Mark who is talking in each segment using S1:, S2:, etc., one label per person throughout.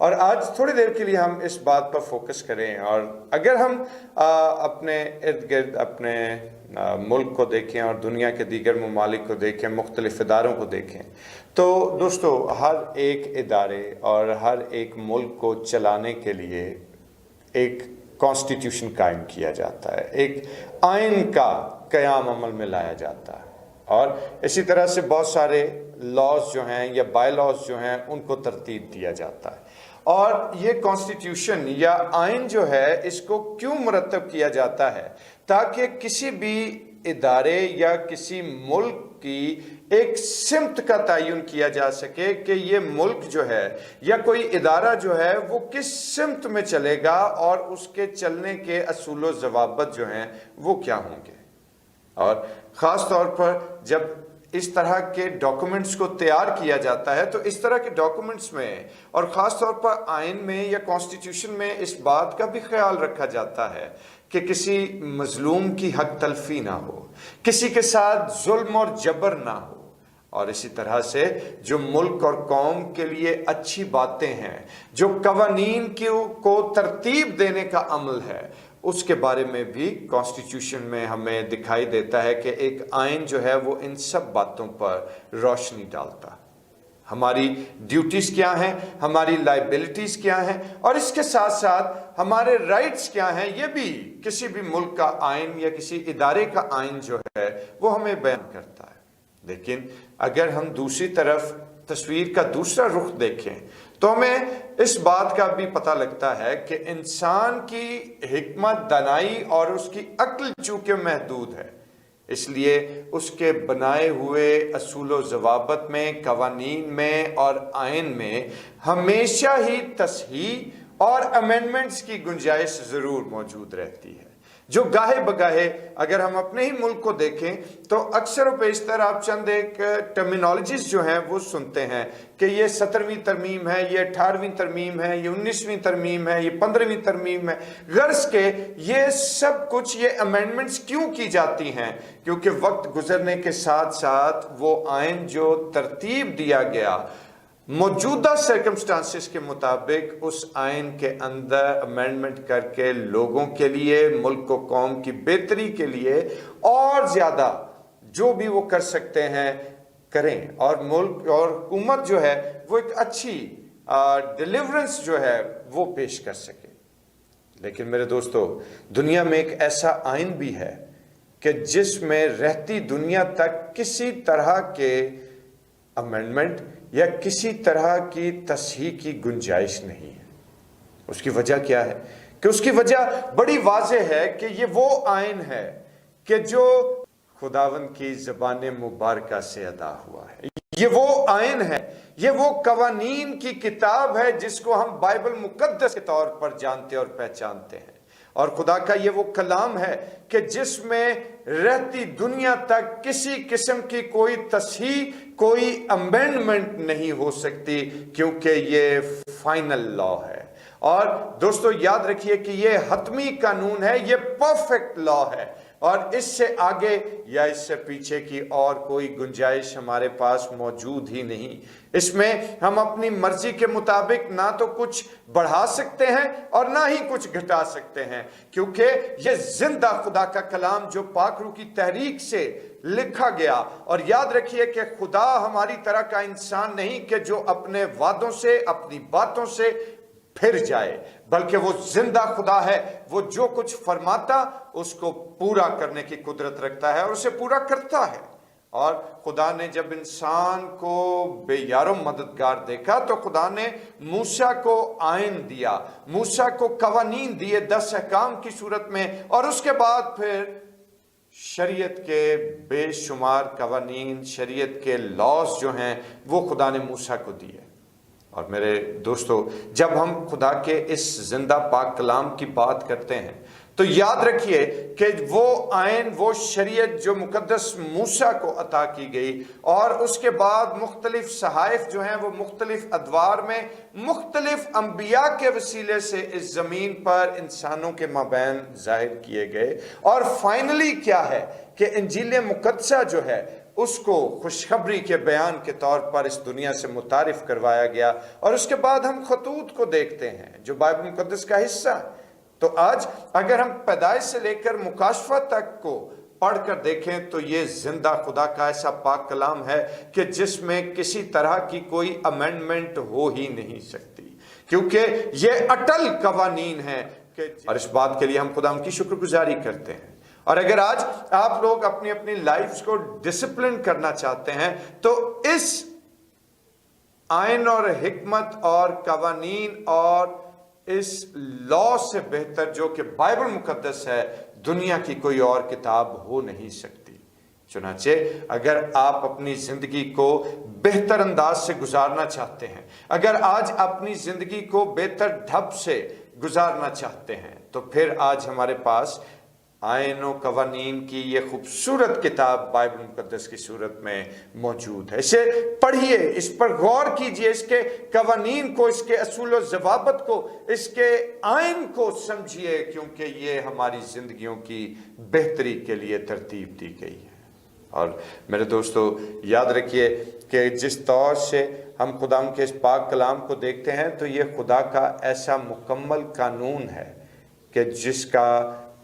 S1: اور آج تھوڑی دیر کے لیے ہم اس بات پر فوکس کریں، اور اگر ہم اپنے ارد گرد اپنے ملک کو دیکھیں اور دنیا کے دیگر ممالک کو دیکھیں، مختلف اداروں کو دیکھیں، تو دوستو ہر ایک ادارے اور ہر ایک ملک کو چلانے کے لیے ایک کانسٹیٹیوشن قائم کیا جاتا ہے، ایک آئین کا قیام عمل میں لایا جاتا ہے، اور اسی طرح سے بہت سارے لاز جو ہیں یا بائی لاز جو ہیں ان کو ترتیب دیا جاتا ہے۔ اور یہ کانسٹیٹیوشن یا آئین جو ہے اس کو کیوں مرتب کیا جاتا ہے؟ تاکہ کسی بھی ادارے یا کسی ملک کی ایک سمت کا تعین کیا جا سکے کہ یہ ملک جو ہے یا کوئی ادارہ جو ہے وہ کس سمت میں چلے گا، اور اس کے چلنے کے اصول و ضوابط جو ہیں وہ کیا ہوں گے۔ اور خاص طور پر جب اس طرح کے ڈاکومنٹس کو تیار کیا جاتا ہے تو اس طرح کے ڈاکومنٹس میں اور خاص طور پر آئین میں یا کانسٹیٹیوشن میں اس بات کا بھی خیال رکھا جاتا ہے کہ کسی مظلوم کی حق تلفی نہ ہو، کسی کے ساتھ ظلم اور جبر نہ ہو، اور اسی طرح سے جو ملک اور قوم کے لیے اچھی باتیں ہیں، جو قوانین کو ترتیب دینے کا عمل ہے، اس کے بارے میں بھی کانسٹیٹیوشن میں ہمیں دکھائی دیتا ہے کہ ایک آئین جو ہے وہ ان سب باتوں پر روشنی ڈالتا۔ ہماری ڈیوٹیز کیا ہیں، ہماری لائبلٹیز کیا ہیں، اور اس کے ساتھ ساتھ ہمارے رائٹس کیا ہیں، یہ بھی کسی بھی ملک کا آئین یا کسی ادارے کا آئین جو ہے وہ ہمیں بیان کرتا ہے۔ لیکن اگر ہم دوسری طرف تصویر کا دوسرا رخ دیکھیں تو ہمیں اس بات کا بھی پتہ لگتا ہے کہ انسان کی حکمت دانائی اور اس کی عقل چونکہ محدود ہے، اس لیے اس کے بنائے ہوئے اصول و ضوابط میں، قوانین میں اور آئین میں ہمیشہ ہی تصحیح اور امینڈمنٹس کی گنجائش ضرور موجود رہتی ہے، جو گاہے بگاہے اگر ہم اپنے ہی ملک کو دیکھیں تو اکثر و بیشتر آپ چند ایک ٹرمینالوجیز جو ہیں وہ سنتے ہیں کہ یہ 17ویں ترمیم ہے، یہ 18ویں ترمیم ہے، یہ 19ویں ترمیم ہے، یہ 15ویں ترمیم ہے۔ غرض کہ یہ سب کچھ یہ امینڈمنٹس کیوں کی جاتی ہیں؟ کیونکہ وقت گزرنے کے ساتھ ساتھ وہ آئین جو ترتیب دیا گیا موجودہ سرکمسٹانسز کے مطابق اس آئین کے اندر امینڈمنٹ کر کے لوگوں کے لیے، ملک و قوم کی بہتری کے لیے اور زیادہ جو بھی وہ کر سکتے ہیں کریں، اور ملک اور حکومت جو ہے وہ ایک اچھی ڈیلیورنس جو ہے وہ پیش کر سکے۔ لیکن میرے دوستو، دنیا میں ایک ایسا آئین بھی ہے کہ جس میں رہتی دنیا تک کسی طرح کے امینڈمنٹ یا کسی طرح کی تصحیح کی گنجائش نہیں ہے۔ اس کی وجہ کیا ہے؟ کہ اس کی وجہ بڑی واضح ہے کہ یہ وہ آئین ہے کہ جو خداوند کی زبان مبارکہ سے ادا ہوا ہے، یہ وہ آئین ہے، یہ وہ قوانین کی کتاب ہے جس کو ہم بائبل مقدس کے طور پر جانتے اور پہچانتے ہیں، اور خدا کا یہ وہ کلام ہے کہ جس میں رہتی دنیا تک کسی قسم کی کوئی تصحیح، کوئی امینڈمنٹ نہیں ہو سکتی، کیونکہ یہ فائنل لا ہے۔ اور دوستو یاد رکھیے کہ یہ حتمی قانون ہے، یہ پرفیکٹ لا ہے، اور اس سے آگے یا اس سے پیچھے کی اور کوئی گنجائش ہمارے پاس موجود ہی نہیں۔ اس میں ہم اپنی مرضی کے مطابق نہ تو کچھ بڑھا سکتے ہیں اور نہ ہی کچھ گھٹا سکتے ہیں، کیونکہ یہ زندہ خدا کا کلام جو پاک روح کی تحریک سے لکھا گیا۔ اور یاد رکھیے کہ خدا ہماری طرح کا انسان نہیں کہ جو اپنے وعدوں سے، اپنی باتوں سے پھر جائے، بلکہ وہ زندہ خدا ہے، وہ جو کچھ فرماتا اس کو پورا کرنے کی قدرت رکھتا ہے اور اسے پورا کرتا ہے۔ اور خدا نے جب انسان کو بے یار و مددگار دیکھا تو خدا نے موسیٰ کو آئین دیا، موسیٰ کو قوانین دیے 10 احکام کی صورت میں، اور اس کے بعد پھر شریعت کے بے شمار قوانین، شریعت کے لاز جو ہیں وہ خدا نے موسیٰ کو دیے۔ اور میرے دوستو، جب ہم خدا کے اس زندہ پاک کلام کی بات کرتے ہیں تو یاد رکھیے کہ وہ آئین، وہ شریعت جو مقدس موسیٰ کو عطا کی گئی، اور اس کے بعد مختلف صحائف جو ہیں وہ مختلف ادوار میں مختلف انبیاء کے وسیلے سے اس زمین پر انسانوں کے مابین ظاہر کیے گئے، اور فائنلی کیا ہے کہ انجیل مقدسہ جو ہے اس کو خوشخبری کے بیان کے طور پر اس دنیا سے متعارف کروایا گیا، اور اس کے بعد ہم خطوط کو دیکھتے ہیں جو بائبل مقدس کا حصہ ہے۔ تو آج اگر ہم پیدائش سے لے کر مکاشفہ تک کو پڑھ کر دیکھیں تو یہ زندہ خدا کا ایسا پاک کلام ہے کہ جس میں کسی طرح کی کوئی امینڈمنٹ ہو ہی نہیں سکتی، کیونکہ یہ اٹل قوانین ہیں اور اس بات کے لیے ہم خدا کی شکر گزاری کرتے ہیں۔ اور اگر آج آپ لوگ اپنی اپنی لائفز کو ڈسپلن کرنا چاہتے ہیں تو اس آئین اور حکمت اور قوانین اور اس لا سے بہتر جو کہ بائبل مقدس ہے، دنیا کی کوئی اور کتاب ہو نہیں سکتی۔ چنانچہ اگر آپ اپنی زندگی کو بہتر انداز سے گزارنا چاہتے ہیں، اگر آج اپنی زندگی کو بہتر ڈھب سے گزارنا چاہتے ہیں، تو پھر آج ہمارے پاس آئین و قوانین کی یہ خوبصورت کتاب بائبل مقدس کی صورت میں موجود ہے۔ اسے پڑھیے، اس پر غور کیجئے، اس کے قوانین کو، اس کے اصول و ضوابط کو، اس کے آئین کو سمجھیے، کیونکہ یہ ہماری زندگیوں کی بہتری کے لیے ترتیب دی گئی ہے۔ اور میرے دوستو یاد رکھیے کہ جس طور سے ہم خدا کے اس پاک کلام کو دیکھتے ہیں تو یہ خدا کا ایسا مکمل قانون ہے کہ جس کا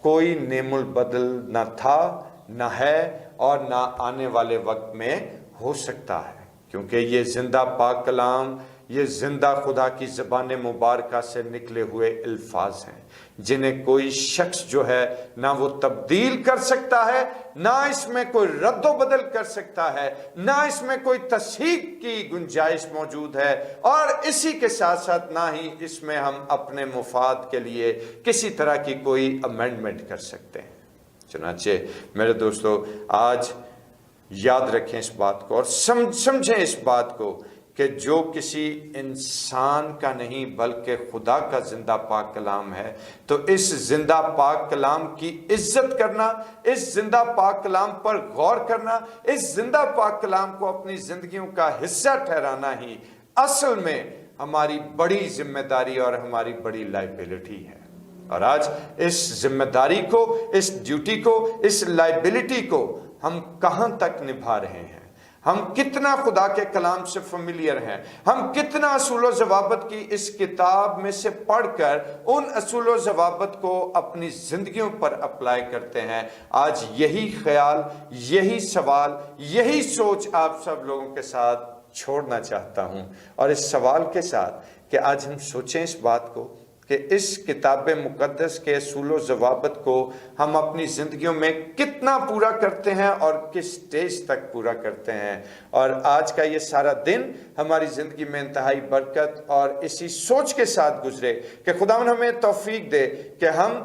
S1: کوئی نیم البدل نہ تھا، نہ ہے، اور نہ آنے والے وقت میں ہو سکتا ہے، کیونکہ یہ زندہ پاک کلام، یہ زندہ خدا کی زبان مبارکہ سے نکلے ہوئے الفاظ ہیں جنہیں کوئی شخص جو ہے نہ وہ تبدیل کر سکتا ہے، نہ اس میں کوئی رد و بدل کر سکتا ہے، نہ اس میں کوئی تصحیح کی گنجائش موجود ہے، اور اسی کے ساتھ ساتھ نہ ہی اس میں ہم اپنے مفاد کے لیے کسی طرح کی کوئی امینڈمنٹ کر سکتے ہیں۔ چنانچہ میرے دوستو آج یاد رکھیں اس بات کو اور سمجھیں اس بات کو کہ جو کسی انسان کا نہیں بلکہ خدا کا زندہ پاک کلام ہے، تو اس زندہ پاک کلام کی عزت کرنا، اس زندہ پاک کلام پر غور کرنا، اس زندہ پاک کلام کو اپنی زندگیوں کا حصہ ٹھہرانا ہی اصل میں ہماری بڑی ذمہ داری اور ہماری بڑی لائبلٹی ہے۔ اور آج اس ذمہ داری کو، اس ڈیوٹی کو، اس لائبلٹی کو ہم کہاں تک نبھا رہے ہیں؟ ہم کتنا خدا کے کلام سے فیملیئر ہیں؟ ہم کتنا اصول و ضوابط کی اس کتاب میں سے پڑھ کر ان اصول و ضوابط کو اپنی زندگیوں پر اپلائی کرتے ہیں؟ آج یہی خیال، یہی سوال، یہی سوچ آپ سب لوگوں کے ساتھ چھوڑنا چاہتا ہوں، اور اس سوال کے ساتھ کہ آج ہم سوچیں اس بات کو کہ اس کتاب مقدس کے اصول و ضوابط کو ہم اپنی زندگیوں میں کتنا پورا کرتے ہیں اور کس سٹیج تک پورا کرتے ہیں۔ اور آج کا یہ سارا دن ہماری زندگی میں انتہائی برکت اور اسی سوچ کے ساتھ گزرے کہ خداوند ہمیں توفیق دے کہ ہم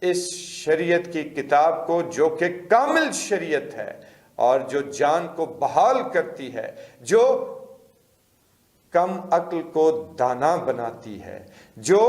S1: اس شریعت کی کتاب کو، جو کہ کامل شریعت ہے اور جو جان کو بحال کرتی ہے، جو کم عقل کو دانا بناتی ہے، جو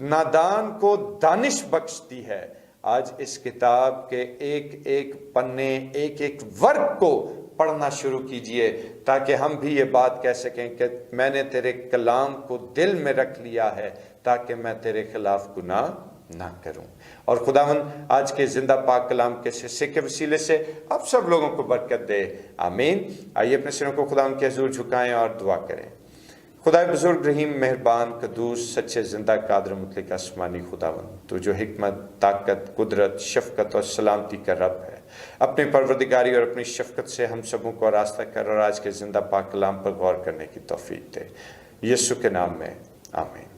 S1: نادان کو دانش بخشتی ہے، آج اس کتاب کے ایک ایک پنے، ایک ایک ورق کو پڑھنا شروع کیجئے تاکہ ہم بھی یہ بات کہہ سکیں کہ میں نے تیرے کلام کو دل میں رکھ لیا ہے تاکہ میں تیرے خلاف گناہ نہ کروں۔ اور خداوند آج کے زندہ پاک کلام کے حصے کے وسیلے سے آپ سب لوگوں کو برکت دے، آمین۔ آئیے اپنے سروں کو خداوند کے حضور جھکائیں اور دعا کریں۔ خدا بزرگ، رحیم، مہربان، قدوس، سچے، زندہ، قادر، مطلق آسمانی خداوند، تو جو حکمت، طاقت، قدرت، شفقت اور سلامتی کا رب ہے، اپنی پروردگاری اور اپنی شفقت سے ہم سبوں کو راستہ کر اور آج کے زندہ پاک کلام پر غور کرنے کی توفیق دے، یسوع کے نام میں آمین۔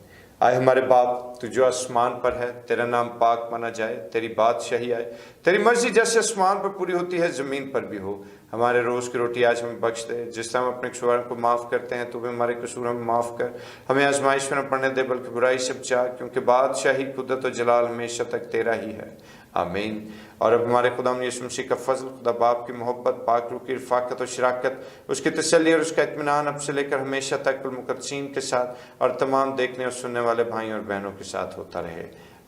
S1: آئے ہمارے باپ، تو جو آسمان پر ہے، تیرا نام پاک مانا جائے، تیری بادشاہی آئے، تیری مرضی جیسے آسمان پر پوری ہوتی ہے زمین پر بھی ہو۔ ہمارے روز کی روٹی آج ہمیں بخش دے، جس طرح ہم اپنے قصورواروں کو معاف کرتے ہیں تو بھی ہمارے قصور ہمیں معاف کر، ہمیں آزمائش میں نہ پڑنے دے بلکہ برائی سے بچا، کیونکہ بادشاہی، قدرت و جلال ہمیشہ تک تیرا ہی ہے، آمین۔ اور اب ہمارے خدا یسوع مسیح کا فضل، خدا باپ کی محبت، پاک روح کی رفاقت اور شراکت، اس کی تسلی اور اس کا اطمینان اب سے لے کر ہمیشہ تک المقدسین کے ساتھ اور تمام دیکھنے اور سننے والے بھائیوں اور بہنوں کے ساتھ ہوتا رہے،